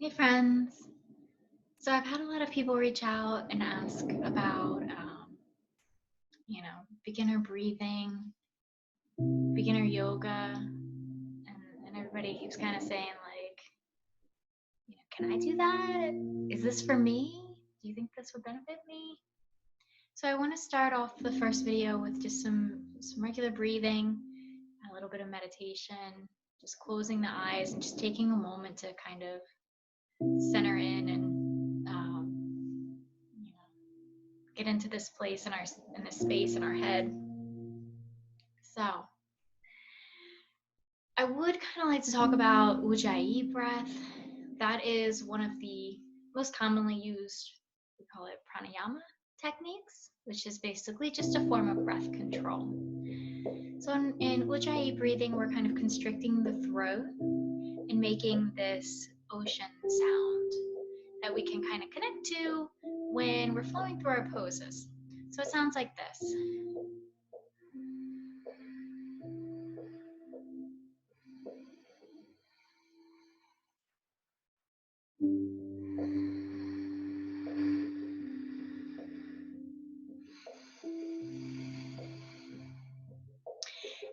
Hey friends. So I've had a lot of people reach out and ask about, beginner breathing, beginner yoga, and everybody keeps kind of saying like, can I do that? Is this for me? Do you think this would benefit me? So I want to start off the first video with just some regular breathing, a little bit of meditation, just closing the eyes and just taking a moment to kind of center in and get into this place in this space in our head. So I would kind of like to talk about Ujjayi breath. That is one of the most commonly used, we call it pranayama techniques, which is basically just a form of breath control. So in Ujjayi breathing, we're kind of constricting the throat and making this ocean sound that we can kind of connect to when we're flowing through our poses. So it sounds like this.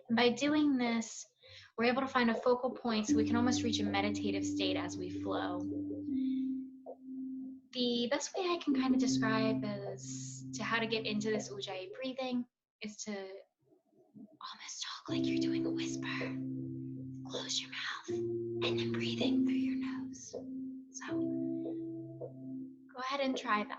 And by doing this, we're able to find a focal point so we can almost reach a meditative state as we flow. The best way I can kind of describe as to how to get into this Ujjayi breathing is to almost talk like you're doing a whisper. Close your mouth and then breathing through your nose. So go ahead and try that.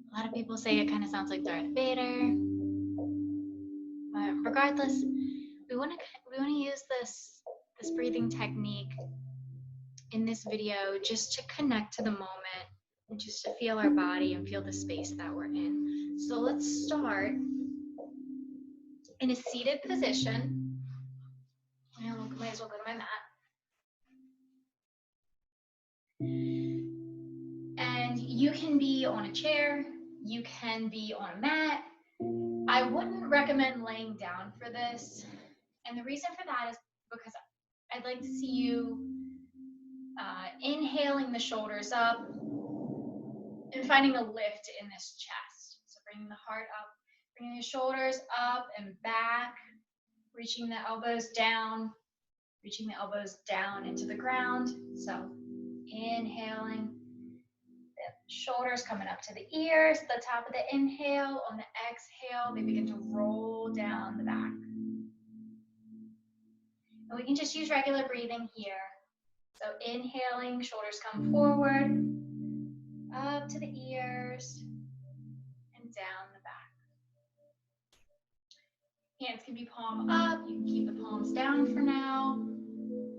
A lot of people say it kind of sounds like Darth Vader, but regardless, we want to use this breathing technique in this video just to connect to the moment and just to feel our body and feel the space that we're in. So let's start in a seated position. Might as well go to my mat. And you can be on a chair, you can be on a mat. I wouldn't recommend laying down for this. And the reason for that is because I'd like to see you inhaling the shoulders up and finding a lift in this chest. So bringing the heart up, bringing the shoulders up and back, reaching the elbows down into the ground. So inhaling, the shoulders coming up to the ears, the top of the inhale. On the exhale, they begin to roll down the back. And we can just use regular breathing here. So inhaling, shoulders come forward, up to the ears, and down the back. Hands can be palm up. You can keep the palms down for now.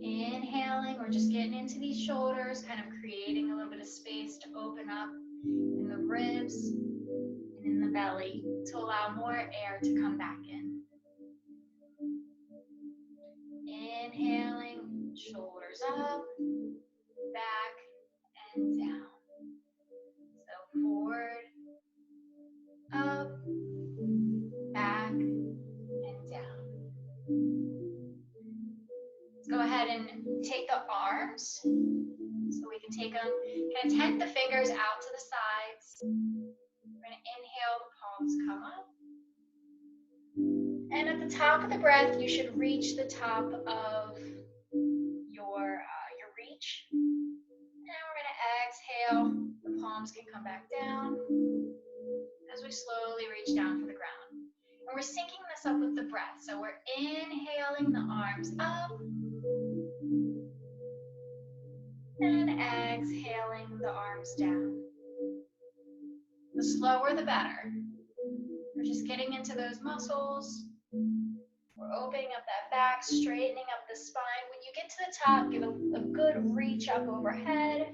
Inhaling, we're just getting into these shoulders, kind of creating a little bit of space to open up in the ribs and in the belly to allow more air to come back in. Inhaling, shoulders up, back, and down. So forward, up, back, and down. Let's go ahead and take the arms. So we can take them, kind of tent the fingers out to the sides. We're going to inhale, the palms come up. And at the top of the breath, you should reach the top of your reach. Now we're going to exhale. The palms can come back down as we slowly reach down to the ground. And we're syncing this up with the breath. So we're inhaling the arms up and exhaling the arms down. The slower, the better. We're just getting into those muscles. We're opening up that back, straightening up the spine. When you get to the top, give a good reach up overhead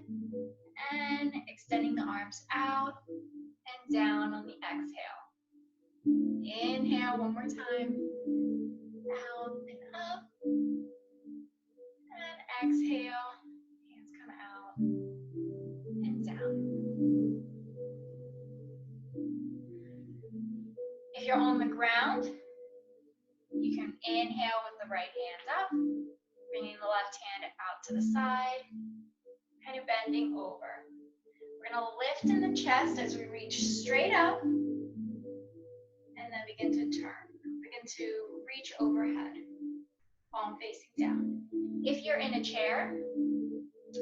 and extending the arms out and down on the exhale. Inhale one more time. Out and up. And exhale. Hands come out and down. you're on the ground, you can inhale with the right hand up, bringing the left hand out to the side, kind of bending over. We're going to lift in the chest as we reach straight up, and then begin to turn. Begin to reach overhead, palm facing down. If you're in a chair,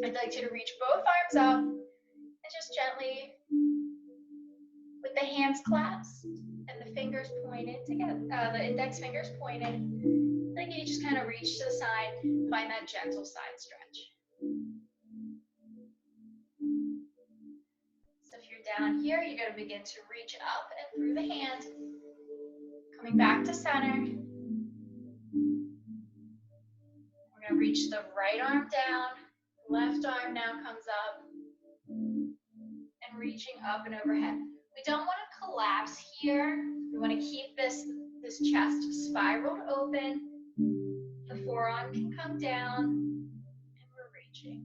I'd like you to reach both arms up and just gently, with the hands clasped and the fingers pointed together, the index fingers pointed, like you just kind of reach to the side, find that gentle side stretch. So if you're down here, you're going to begin to reach up and through the hand, coming back to center. We're going to reach the right arm down, left arm now comes up, and reaching up and overhead. We don't want to collapse here. We want to keep this chest spiraled open. The forearm can come down, and we're reaching.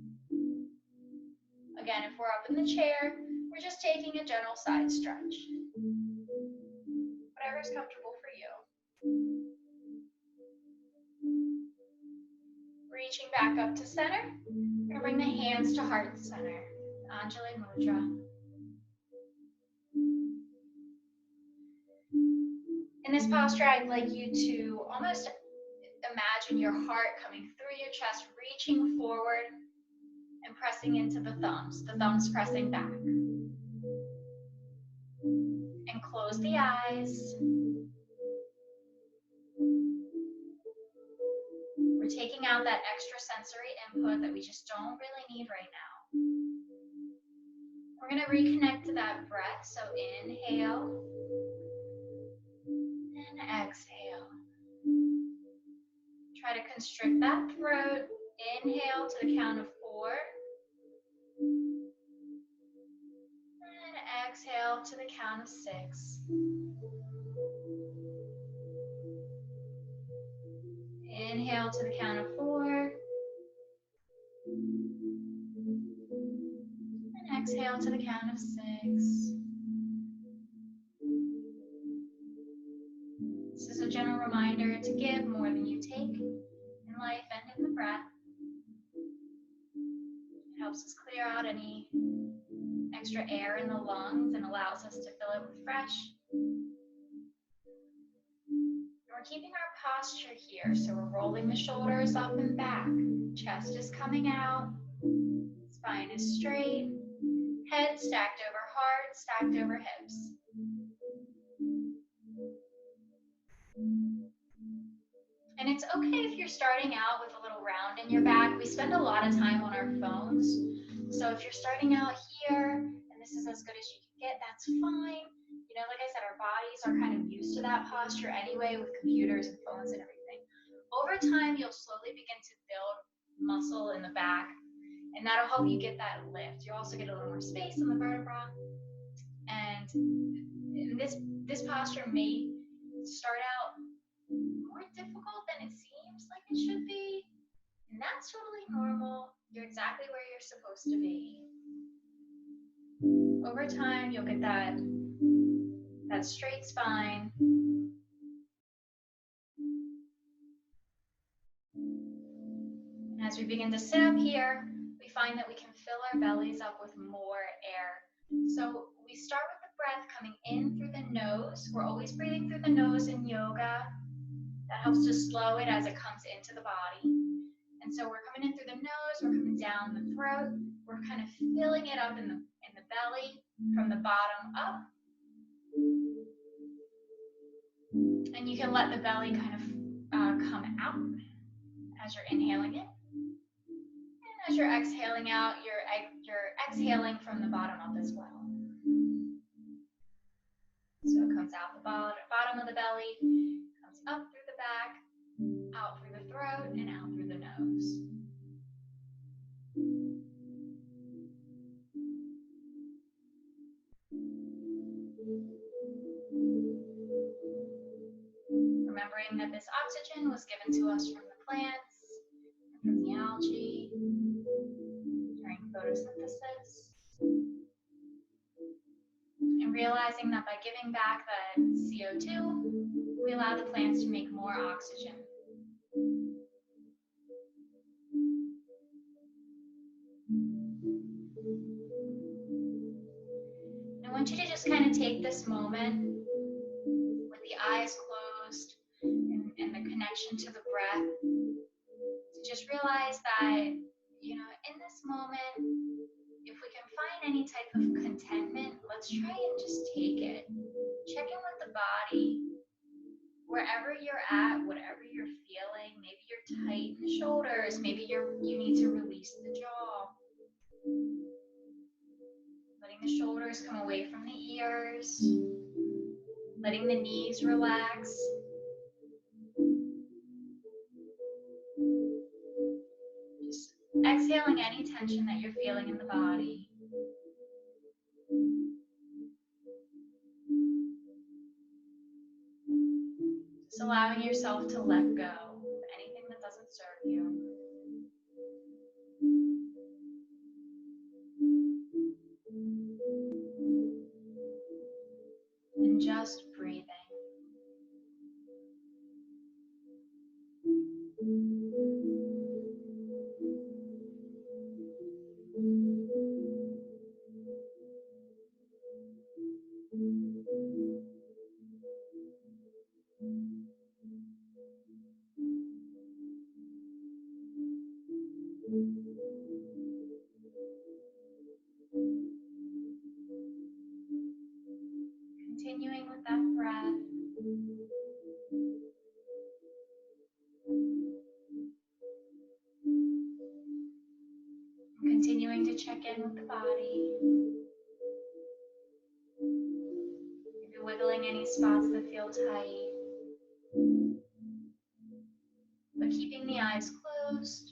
Again, if we're up in the chair, we're just taking a gentle side stretch. Whatever's comfortable for you. Reaching back up to center. We're going to bring the hands to heart center. Anjali Mudra. In this posture, I'd like you to almost imagine your heart coming through your chest, reaching forward and pressing into the thumbs pressing back. And close the eyes. We're taking out that extra sensory input that we just don't really need right now. We're going to reconnect to that breath. So inhale and exhale. Try to constrict that throat. Inhale to the count of 4. And exhale to the count of 6. Inhale to the count of 4. And exhale to the count of 6. This is a gentle reminder to give more than you take in life and in the breath. It helps us clear out any extra air in the lungs and allows us to fill it with fresh. We're keeping our posture here, so we're rolling the shoulders up and back. Chest is coming out, spine is straight, head stacked over heart, stacked over hips. And it's okay if you're starting out with a little round in your back. We spend a lot of time on our phones, so if you're starting out here and this is as good as you can get, that's fine. You know, like I said, our bodies are kind of used to that posture anyway with computers and phones and everything. Over time, you'll slowly begin to build muscle in the back, and that'll help you get that lift. You also get a little more space in the vertebra, and this posture may start out more difficult than it seems like it should be, and that's totally normal. You're exactly where you're supposed to be. Over time, you'll get that straight spine. And as we begin to sit up here, we find that we can fill our bellies up with more air. So we start with the breath coming in through the nose. We're always breathing through the nose in yoga. That helps to slow it as it comes into the body. And so we're coming in through the nose, we're coming down the throat, we're kind of filling it up in the belly from the bottom up. And you can let the belly kind of come out as you're inhaling it. And as you're exhaling out, you're exhaling from the bottom up as well. So it comes out the bottom of the belly, comes up through the back, out through the throat, and out through the nose. Remembering that this oxygen was given to us from the plants, from the algae, during photosynthesis. And realizing that by giving back the CO2, we allow the plants to make more oxygen. I want you to just kind of take this moment with the eyes closed and the connection to the breath to just realize that, in this moment, if we can find any type of contentment, let's try and just take it. Check in with the body. Wherever you're at, whatever you're feeling, maybe you're tight in the shoulders, maybe you need to release the jaw. Letting the shoulders come away from the ears, letting the knees relax. Just exhaling any tension that you're feeling in the body. Just allowing yourself to let go of anything that doesn't serve you. And just breathing. Continuing with that breath. Continuing to check in with the body. Maybe wiggling any spots that feel tight. But keeping the eyes closed.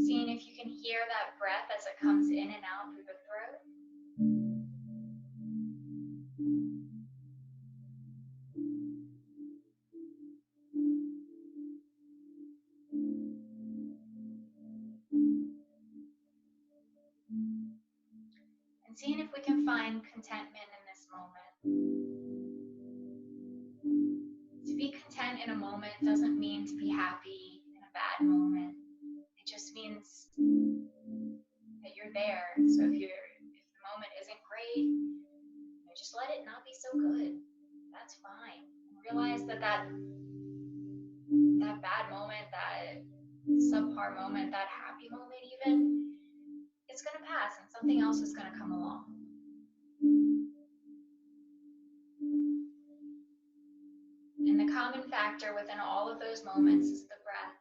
Seeing if you can hear that breath as it comes in and out through the throat. And seeing if we can find contentment in this moment. To be content in a moment doesn't mean to be happy in a bad moment. It just means that you're there. So if the moment isn't great, just let it not be so good. That's fine. Realize that bad moment, that subpar moment, that happy moment even, it's going to pass and something else is going to come along. And the common factor within all of those moments is the breath.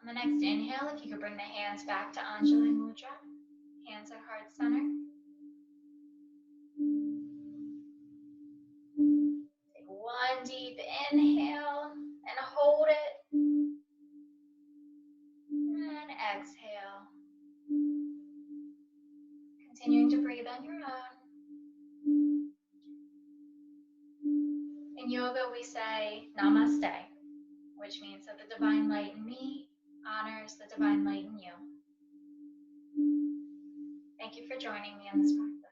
On the next inhale, if you could bring the hands back to Anjali Mudra, hands at heart center. Take one deep inhale and hold it. And exhale. Continuing to breathe on your own. In yoga, we say namaste, which means that the divine light in me honors the divine light in you. Thank you for joining me on this practice.